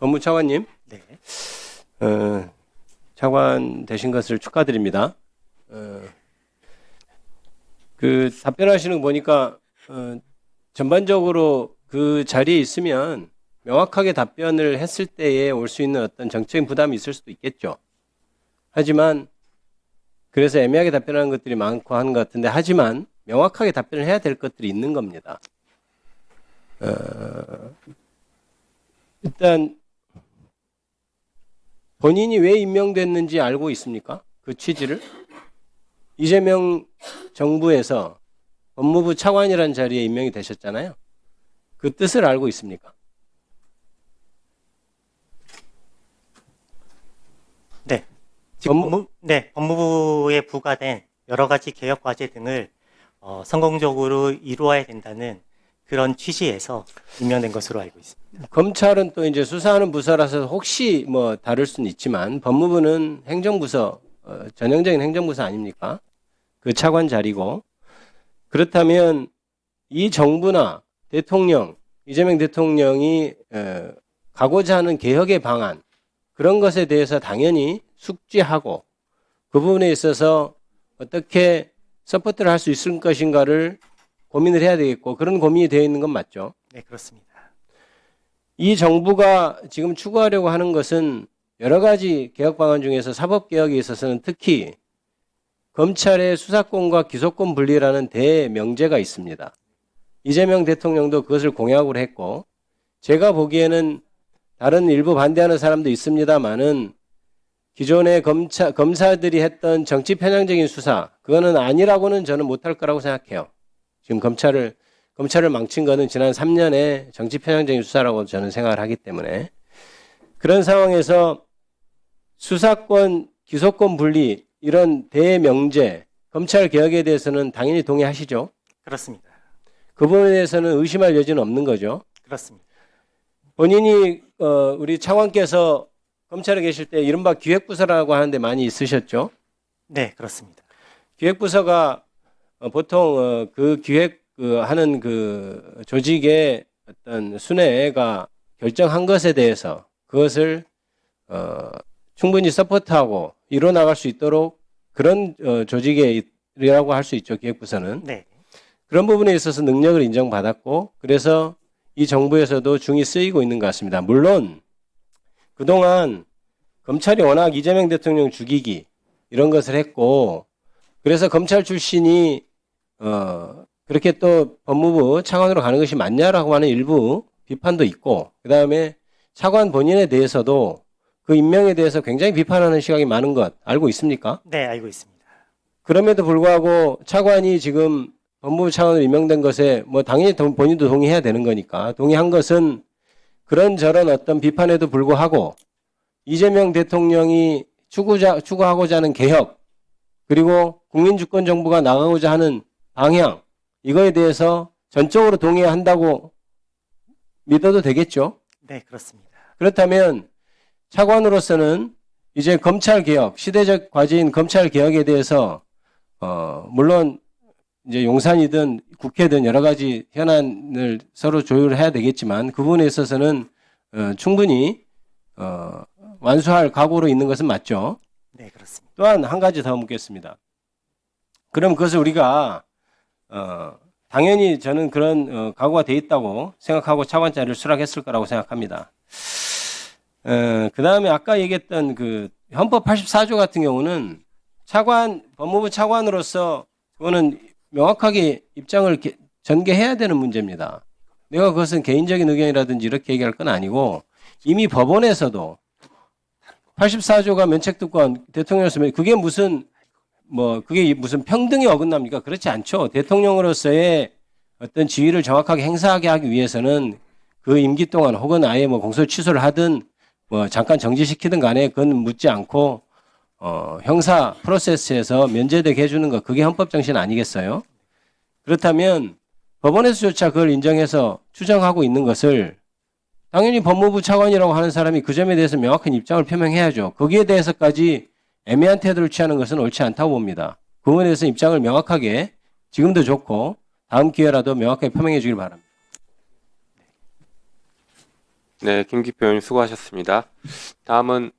법무차관님, 네. 차관 되신 것을 축하드립니다. 그 답변하시는 거 보니까 전반적으로 그 자리에 있으면 명확하게 답변을 했을 때에 올 수 있는 어떤 정책적인 부담이 있을 수도 있겠죠. 하지만 그래서 애매하게 답변하는 것들이 많고 하는 것 같은데, 하지만 명확하게 답변을 해야 될 것들이 있는 겁니다. 일단 본인이 왜 임명됐는지 알고 있습니까? 그 취지를? 이재명 정부에서 법무부 차관이라는 자리에 임명이 되셨잖아요. 그 뜻을 알고 있습니까? 네. 법무부에 부과된 여러 가지 개혁 과제 등을 성공적으로 이루어야 된다는 그런 취지에서 임명된 것으로 알고 있습니다. 검찰은 또 이제 수사하는 부서라서 혹시 뭐 다를 수는 있지만 법무부는 행정부서, 전형적인 행정부서 아닙니까? 그 차관 자리고. 그렇다면 이 정부나 대통령, 이재명 대통령이 가고자 하는 개혁의 방안, 그런 것에 대해서 당연히 숙지하고 그 부분에 있어서 어떻게 서포트를 할 수 있을 것인가를 고민을 해야 되겠고, 그런 고민이 되어 있는 건 맞죠? 네, 그렇습니다. 이 정부가 지금 추구하려고 하는 것은 여러 가지 개혁 방안 중에서 사법개혁에 있어서는 특히 검찰의 수사권과 기소권 분리라는 대명제가 있습니다. 이재명 대통령도 그것을 공약으로 했고, 제가 보기에는 다른 일부 반대하는 사람도 있습니다만은 기존의 검사들이 했던 정치 편향적인 수사, 그거는 아니라고는 저는 못할 거라고 생각해요. 지금 검찰을 망친 거는 지난 3년의 정치 편향적인 수사라고 저는 생각을 하기 때문에, 그런 상황에서 수사권, 기소권 분리, 이런 대명제, 검찰 개혁에 대해서는 당연히 동의하시죠? 그렇습니다. 그 부분에 대해서는 의심할 여지는 없는 거죠. 그렇습니다. 본인이 우리 차관께서 검찰에 계실 때 이른바 기획부서라고 하는데 많이 있으셨죠? 네, 그렇습니다. 기획부서가 보통 그 하는 그 조직의 어떤 순회가 결정한 것에 대해서 그것을 충분히 서포트하고 이뤄나갈 수 있도록 그런 조직이라고 할 수 있죠. 기획부서는. 네. 그런 부분에 있어서 능력을 인정받았고, 그래서 이 정부에서도 중이 쓰이고 있는 것 같습니다. 물론 그동안 검찰이 워낙 이재명 대통령 죽이기 이런 것을 했고, 그래서 검찰 출신이 그렇게 또 법무부 차관으로 가는 것이 맞냐라고 하는 일부 비판도 있고, 그다음에 차관 본인에 대해서도 그 임명에 대해서 굉장히 비판하는 시각이 많은 것 알고 있습니까? 네, 알고 있습니다. 그럼에도 불구하고 차관이 지금 법무부 차관으로 임명된 것에 뭐 당연히 본인도 동의해야 되는 거니까, 동의한 것은 그런저런 어떤 비판에도 불구하고 이재명 대통령이 추구하고자 하는 개혁, 그리고 국민주권정부가 나가고자 하는 방향, 이거에 대해서 전적으로 동의한다고 믿어도 되겠죠? 네, 그렇습니다. 그렇다면 차관으로서는 이제 검찰 개혁, 시대적 과제인 검찰 개혁에 대해서 물론 이제 용산이든 국회든 여러 가지 현안을 서로 조율해야 되겠지만 그 부분에 있어서는 충분히 완수할 각오로 있는 것은 맞죠. 네, 그렇습니다. 또한 한 가지 더 묻겠습니다. 그럼 그것을 우리가 당연히 저는 그런 각오가 돼 있다고 생각하고 차관 자리를 수락했을 거라고 생각합니다. 그 다음에 아까 얘기했던 그 헌법 84조 같은 경우는 법무부 차관으로서 그거는 명확하게 입장을 전개해야 되는 문제입니다. 내가 그것은 개인적인 의견이라든지 이렇게 얘기할 건 아니고, 이미 법원에서도 84조가 면책특권 대통령으로서 그게 무슨 평등이 어긋납니까? 그렇지 않죠. 대통령으로서의 어떤 지위를 정확하게 행사하게 하기 위해서는 그 임기 동안 혹은 아예 뭐 공소 취소를 하든 뭐 잠깐 정지시키든 간에 그건 묻지 않고 형사 프로세스에서 면제되게 해주는 것, 그게 헌법 정신 아니겠어요? 그렇다면 법원에서조차 그걸 인정해서 추정하고 있는 것을 당연히 법무부 차관이라고 하는 사람이 그 점에 대해서 명확한 입장을 표명해야죠. 거기에 대해서까지 애매한 태도를 취하는 것은 옳지 않다고 봅니다. 그 부분에 대해서 입장을 명확하게, 지금도 좋고 다음 기회라도 명확하게 표명해 주길 바랍니다. 네, 김기표 의원님 수고하셨습니다. 다음은